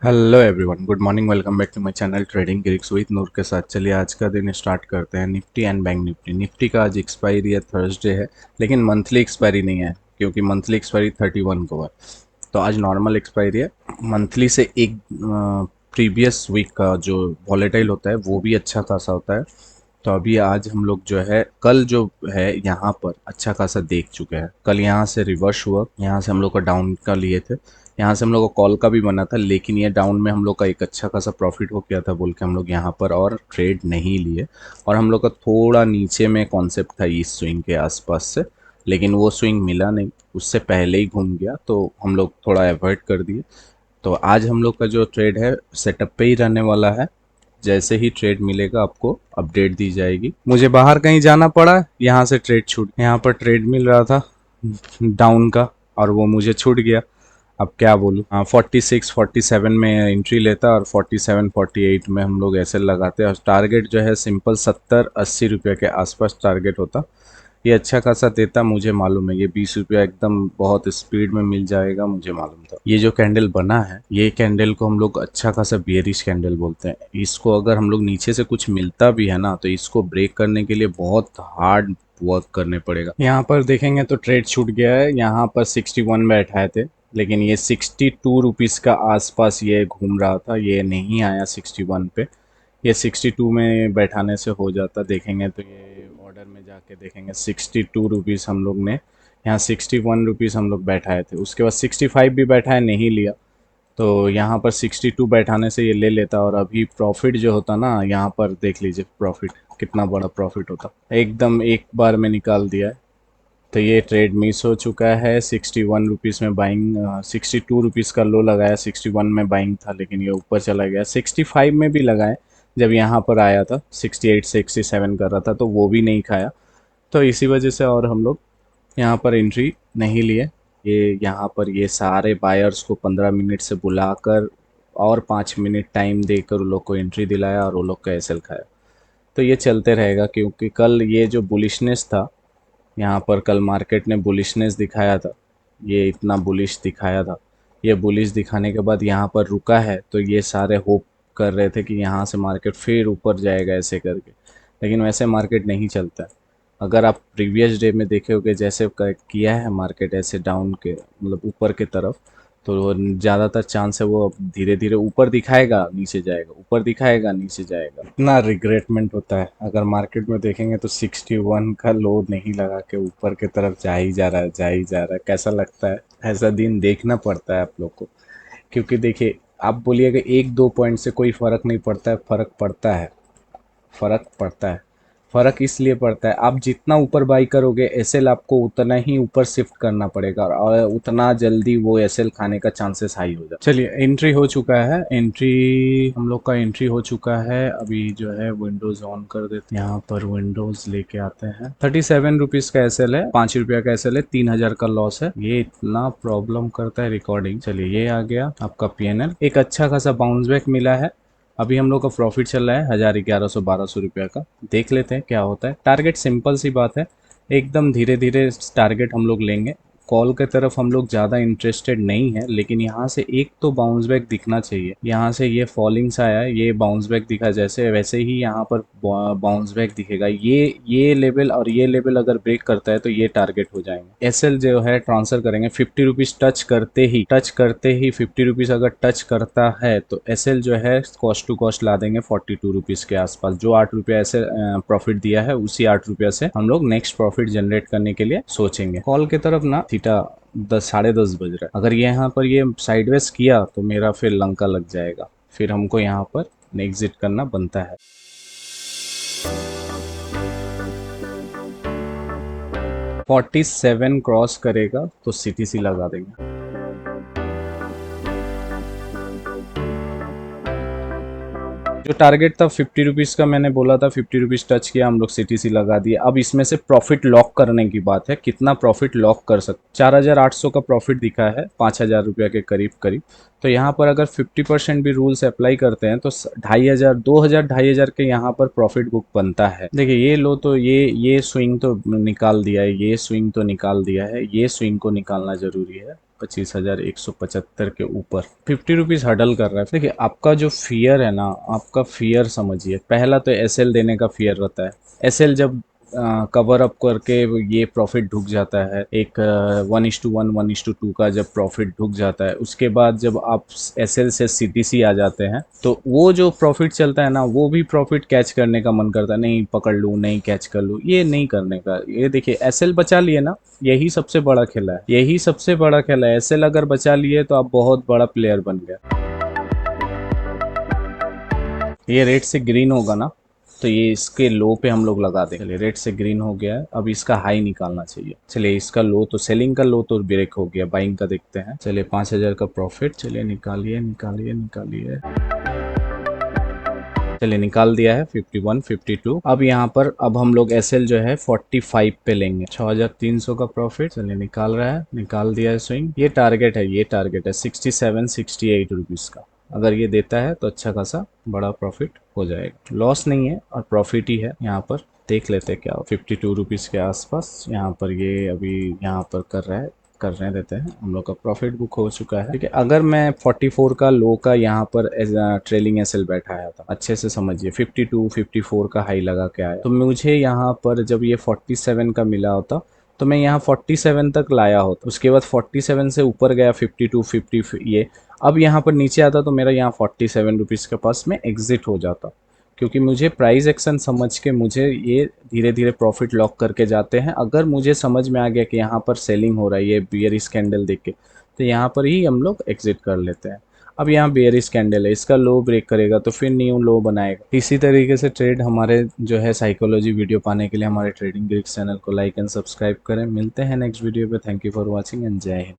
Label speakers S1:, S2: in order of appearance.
S1: Hello everyone, good morning. Welcome back to my channel trading geeks with Noor के साथ। चलिए आज का दिन स्टार्ट करते हैं। Nifty and bank Nifty. निफ्टी का आज एक्सपायरी है, थर्सडे है, लेकिन मंथली एक्सपायरी नहीं है क्योंकि मंथली एक्सपायरी 31 को है। तो आज नॉर्मल एक्सपायरी है। मंथली से एक प्रीवियस वीक का जो वॉलेटाइल होता है वो भी अच्छा खासा होता है। तो अभी आज हम लोग जो है कल जो है यहाँ पर अच्छा खासा देख चुके हैं। कल यहाँ से रिवर्स हुआ, यहाँ से हम लोग का डाउन का लिए थे, यहाँ से हम लोग को कॉल का भी बना था, लेकिन ये डाउन में हम लोग का एक अच्छा खासा प्रॉफिट हो गया था बोल के हम लोग यहाँ पर और ट्रेड नहीं लिए। और हम लोग का थोड़ा नीचे में कॉन्सेप्ट था इस स्विंग के आसपास से, लेकिन वो स्विंग मिला नहीं, उससे पहले ही घूम गया तो हम लोग थोड़ा अवॉइड कर दिए। तो आज हम लोग का जो ट्रेड है सेटअप पे ही रहने वाला है। जैसे ही ट्रेड मिलेगा आपको अपडेट दी जाएगी। मुझे बाहर कहीं जाना पड़ा, यहाँ से ट्रेड छूट, यहाँ पर ट्रेड मिल रहा था डाउन का और वो मुझे छूट गया। अब क्या बोलूँ। हाँ, 46 47 में एंट्री लेता और 47 48 में हम लोग ऐसे लगाते और टारगेट जो है सिंपल 70 80 रुपये के आसपास टारगेट होता। ये अच्छा खासा देता, मुझे मालूम है ये 20 रुपया एकदम बहुत स्पीड में मिल जाएगा, मुझे मालूम था। ये जो कैंडल बना है, ये कैंडल को हम लोग अच्छा खासा बियरिश कैंडल बोलते हैं। इसको अगर हम लोग नीचे से कुछ मिलता भी है ना, तो इसको ब्रेक करने के लिए बहुत हार्ड वर्क करने पड़ेगा। यहाँ पर देखेंगे तो ट्रेड छूट गया है, यहाँ पर 61 बैठाए थे, लेकिन ये 62 रुपीज़ का आसपास ये घूम रहा था, ये नहीं आया 61 पे। ये 62 में बैठाने से हो जाता। देखेंगे तो ये ऑर्डर में जाके देखेंगे 62 रुपीज़ हम लोग ने, यहाँ 61 रुपीज़ हम लोग बैठाए थे, उसके बाद 65 भी बैठाए, नहीं लिया। तो यहाँ पर 62 बैठाने से ये ले लेता और अभी प्रॉफिट जो होता ना, यहाँ पर देख लीजिए प्रॉफिट कितना बड़ा प्रॉफिट होता, एकदम एक बार में निकाल दिया है। तो ये ट्रेड मिस हो चुका है। 61 रुपीज़ में बाइंग, 62 रुपीज़ का लो लगाया, 61 में बाइंग था, लेकिन ये ऊपर चला गया। 65 में भी लगाए जब यहाँ पर आया था, 68 67 कर रहा था, तो वो भी नहीं खाया। तो इसी वजह से और हम लोग यहाँ पर एंट्री नहीं लिए। ये यहाँ पर ये सारे बायर्स को 15 मिनट से बुलाकर और 5 मिनट टाइम देकर उन लोग को एंट्री दिलाया और वो लोग का एसएल खाया। तो ये चलते रहेगा क्योंकि कल ये जो बुलिशनेस था, यहाँ पर कल मार्केट ने बुलिशनेस दिखाया था, ये इतना बुलिश दिखाया था। ये बुलिश दिखाने के बाद यहाँ पर रुका है, तो ये सारे होप कर रहे थे कि यहाँ से मार्केट फिर ऊपर जाएगा ऐसे करके, लेकिन वैसे मार्केट नहीं चलता है। अगर आप प्रीवियस डे में देखे होगे जैसे किया है मार्केट ऐसे डाउन के मतलब ऊपर के तरफ, तो ज़्यादातर चांस है वो धीरे धीरे ऊपर दिखाएगा नीचे जाएगा, ऊपर दिखाएगा नीचे जाएगा। इतना रिग्रेटमेंट होता है। अगर मार्केट में देखेंगे तो 61 का लो नहीं लगा के ऊपर की तरफ जा ही जा रहा है, जा ही जा रहा है। कैसा लगता है? ऐसा दिन देखना पड़ता है आप लोग को, क्योंकि देखिए आप बोलिएगा एक दो पॉइंट से कोई फ़र्क नहीं पड़ता है, फ़र्क पड़ता है, फ़र्क पड़ता है। फ़र्क इसलिए पड़ता है, आप जितना ऊपर बाई करोगे एसएल आपको उतना ही ऊपर शिफ्ट करना पड़ेगा और उतना जल्दी वो एसएल खाने का चांसेस हाई हो जाता है। चलिए एंट्री हो चुका है, एंट्री हम लोग का एंट्री हो चुका है। अभी जो है विंडोज़ ऑन कर देते हैं, यहाँ पर विंडोज़ लेके आते हैं। 37 रुपीज़ का एसएल है, 5 रुपया का एसएल है, 3000 का लॉस है। ये इतना प्रॉब्लम करता है रिकॉर्डिंग। चलिए ये आ गया आपका पीएनएल। एक अच्छा खासा बाउंस बैक मिला है। अभी हम लोग का प्रॉफिट चल रहा है 1100 1200 रुपया का। देख लेते हैं क्या होता है। टारगेट सिंपल सी बात है, एकदम धीरे धीरे टारगेट हम लोग लेंगे। कॉल के तरफ हम लोग ज़्यादा इंटरेस्टेड नहीं है, लेकिन यहाँ से एक तो बाउंस बैक दिखना चाहिए। यहाँ से ये फॉलिंग सा आया, ये बाउंस बैक दिखा जैसे, वैसे ही यहाँ पर बाउंस बैक दिखेगा। ये लेवल और ये लेवल अगर ब्रेक करता है तो ये टारगेट हो जाएंगे। एसएल जो है ट्रांसफर करेंगे 50 रुपीज़ टच करते ही 50 रुपीज़ अगर टच करता है तो एसएल जो है कॉस्ट टू कॉस्ट ला देंगे 42 रुपीज़ के आसपास। जो 8 रुपया ऐसे प्रॉफिट दिया है, उसी 8 रुपया से हम लोग नेक्स्ट प्रॉफिट जनरेट करने के लिए सोचेंगे। कॉल की तरफ ना थीटा 10 साढ़े 10 बज रहा है, अगर यहाँ पर ये साइडवेज किया तो मेरा फिर लंका लग जाएगा, फिर हमको यहाँ पर एग्जिट करना बनता है। 47 क्रॉस करेगा तो सीटीसी लगा देंगे। जो टारगेट था 50 रुपीज़ का, मैंने बोला था 50 रुपीज़ टच किया, हम लोग सीटीसी लगा दिए। अब इसमें से प्रॉफिट लॉक करने की बात है, कितना प्रॉफिट लॉक कर सकते। 4800 का प्रॉफिट दिखा है, 5000 रुपया के करीब करीब। तो यहाँ पर अगर 50% भी रूल्स अप्लाई करते हैं तो 2500 2000 2500 के यहाँ पर प्रॉफिट बुक बनता है। देखिए ये लो, तो ये स्विंग तो निकाल दिया है, ये स्विंग तो निकाल दिया है, ये स्विंग को निकालना जरूरी है। 25,175 के ऊपर 50 रुपीज़ हडल कर रहा है। देखिए आपका जो फियर है ना, आपका फियर समझिए। पहला तो एसएल देने का फियर रहता है। एसएल जब कवर अप करके ये प्रॉफिट ढुक जाता है, एक 1:1 1:2 का जब प्रॉफिट ढुक जाता है, उसके बाद जब आप एसएल से सीटीसी आ जाते हैं तो वो जो प्रॉफिट चलता है ना, वो भी प्रॉफिट कैच करने का मन करता है, नहीं पकड़ लूँ, नहीं कैच कर लूँ, ये नहीं करने का। ये देखिए एसएल बचा लिए ना, यही सबसे बड़ा खेला है, यही सबसे बड़ा खेला है। एसएल अगर बचा लिए तो आप बहुत बड़ा प्लेयर बन गए। ये रेड से ग्रीन होगा ना, तो ये इसके लो पे हम लोग लगा दें। चलिए रेड से ग्रीन हो गया है, अब इसका हाई निकालना चाहिए। चलिए इसका लो, तो सेलिंग का लो तो ब्रेक हो गया, बाइंग का देखते हैं। चलिए 5000 का प्रॉफिट, चलिए निकालिए निकालिए निकालिए। चलिए निकाल दिया है 51 52। अब यहाँ पर अब हम लोग एसएल जो है 45 पे लेंगे। 6300 का प्रॉफिट, चलिए निकाल रहा है, निकाल दिया है स्विंग। ये टारगेट है, ये टारगेट है 67 68 रुपीज़ का। अगर ये देता है तो अच्छा खासा बड़ा प्रॉफिट हो जाएगा। लॉस नहीं है और प्रॉफिट ही है। यहाँ पर देख लेते हैं क्या 52 रुपीज़ के आसपास यहाँ पर ये अभी यहाँ पर कर रहा है, करने देते हैं। हम लोग का प्रॉफिट बुक हो चुका है। ठीक है, अगर मैं 44 का लो का यहाँ पर ट्रेलिंग एसएल बैठाया था, अच्छे से समझिए 52 54 का हाई लगा के आया, तो मुझे यहाँ पर जब ये 47 का मिला होता तो मैं यहाँ 47 तक लाया होता। उसके बाद 47 से ऊपर गया 52 50, ये अब यहाँ पर नीचे आता तो मेरा यहाँ 47 रुपीज़ के पास में एग्जिट हो जाता, क्योंकि मुझे प्राइस एक्शन समझ के मुझे ये धीरे धीरे प्रॉफिट लॉक करके जाते हैं। अगर मुझे समझ में आ गया कि यहाँ पर सेलिंग हो रहा है, ये बेयरिश कैंडल देख के, तो यहाँ पर ही हम लोग एग्जिट कर लेते हैं। अब यहाँ बेयरिश कैंडल है, इसका लो ब्रेक करेगा तो फिर न्यू लो बनाएगा। इसी तरीके से ट्रेड हमारे जो है साइकोलॉजी वीडियो पाने के लिए हमारे ट्रेडिंग ग्रीक्स चैनल को लाइक एंड सब्सक्राइब करें। मिलते हैं नेक्स्ट वीडियो पे। Thank you for watching and जय हिंद।